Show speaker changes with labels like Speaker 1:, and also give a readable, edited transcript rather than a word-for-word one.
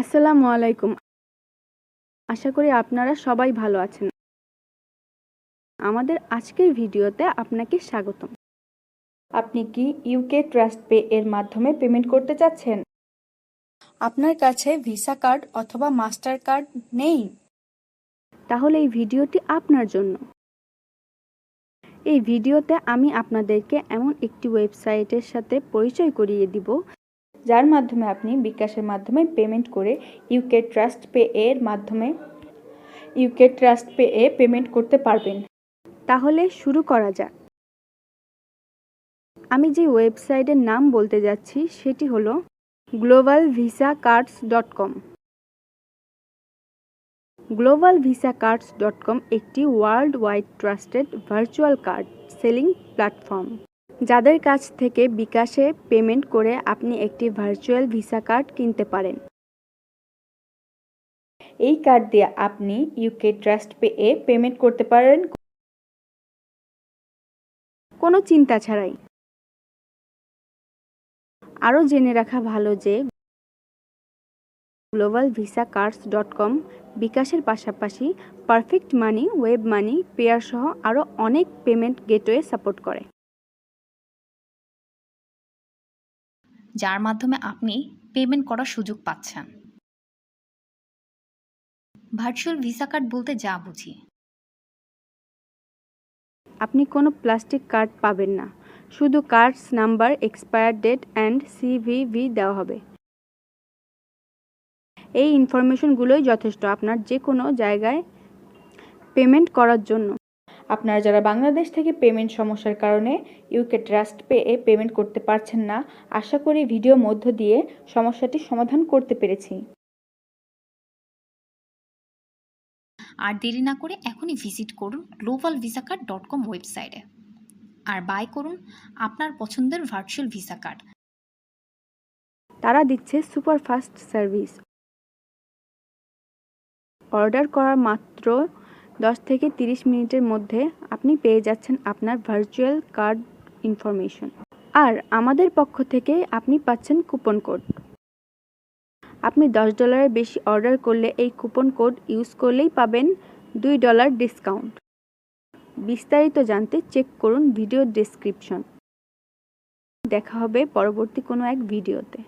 Speaker 1: আসসালামু আলাইকুম। আশা করি আপনারা সবাই ভালো আছেন। আমাদের আজকের ভিডিওতে আপনাকে স্বাগতম।
Speaker 2: আপনি কি ইউকে ট্রাস্ট পে এর মাধ্যমে পেমেন্ট করতে চাচ্ছেন? আপনার কাছে ভিসা কার্ড অথবা মাস্টার কার্ড নেই?
Speaker 1: তাহলে এই ভিডিওটি আপনার জন্য। এই ভিডিওতে আমি আপনাদেরকে এমন একটি ওয়েবসাইটের সাথে পরিচয় করিয়ে দিব,
Speaker 2: যার মাধ্যমে আপনি বিকাশের মাধ্যমে পেমেন্ট করে ইউকে ট্রাস্ট পে এর মাধ্যমে পেমেন্ট করতে পারবেন।
Speaker 1: তাহলে শুরু করা যাক। আমি যে ওয়েবসাইটের নাম বলতে যাচ্ছি সেটি হলো globalvisacards.com। globalvisacards.com একটি world wide trusted virtual card selling platform. যাদের কাছ থেকে বিকাশে পেমেন্ট করে আপনি একটি ভার্চুয়াল ভিসা কার্ড কিনতে পারেন।
Speaker 2: এই কার্ড দিয়ে আপনি ইউকে ট্রাস্ট পে এ পেমেন্ট করতে পারেন
Speaker 1: কোনো চিন্তা ছাড়াই। আরও জেনে রাখা ভালো যে globalvisacards.com বিকাশের পাশাপাশি পারফেক্ট মানি, ওয়েব মানি, পেয়ার সহ আরও অনেক পেমেন্ট গেটওয়ে সাপোর্ট করে,
Speaker 3: যার মাধ্যমে আপনি পেমেন্ট করার সুযোগ পাচ্ছেন। ভার্চুয়াল ভিসা কার্ড বলতে যা বুঝি,
Speaker 1: আপনি কোনো প্লাস্টিক কার্ড পাবেন না, শুধু cards number, expire date and CVV দেওয়া হবে। এই ইনফরমেশনগুলোই যথেষ্ট আপনার যে কোনো জায়গায় পেমেন্ট করার জন্য।
Speaker 2: আপনারা যারা বাংলাদেশ থেকে পেমেন্ট সমস্যার কারণে ইউকে ট্রাস্ট পে এ পেমেন্ট করতে পারছেন না, আশা করি ভিডিও মধ্য দিয়ে সমস্যাটি সমাধান করতে পেরেছি।
Speaker 3: আর দেরি না করে এখনই ভিজিট করুন globalvisaCard.com ওয়েবসাইটে আর বাই করুন আপনার পছন্দের ভার্চুয়াল ভিসা কার্ড।
Speaker 1: তারা দিচ্ছে সুপার ফাস্ট সার্ভিস। অর্ডার করার মাত্র 10 থেকে 30 মিনিটের মধ্যে আপনি পেয়ে যাচ্ছেন আপনার ভার্চুয়াল কার্ড ইনফরমেশন। আর আমাদের পক্ষ থেকে আপনি পাচ্ছেন কুপন কোড। আপনি $10 বেশি অর্ডার করলে এই কুপন কোড ইউজ করলেই পাবেন $2 ডিসকাউন্ট। বিস্তারিত জানতে চেক করুন ভিডিও ডেসক্রিপশন। দেখা হবে পরবর্তী কোনো এক ভিডিওতে।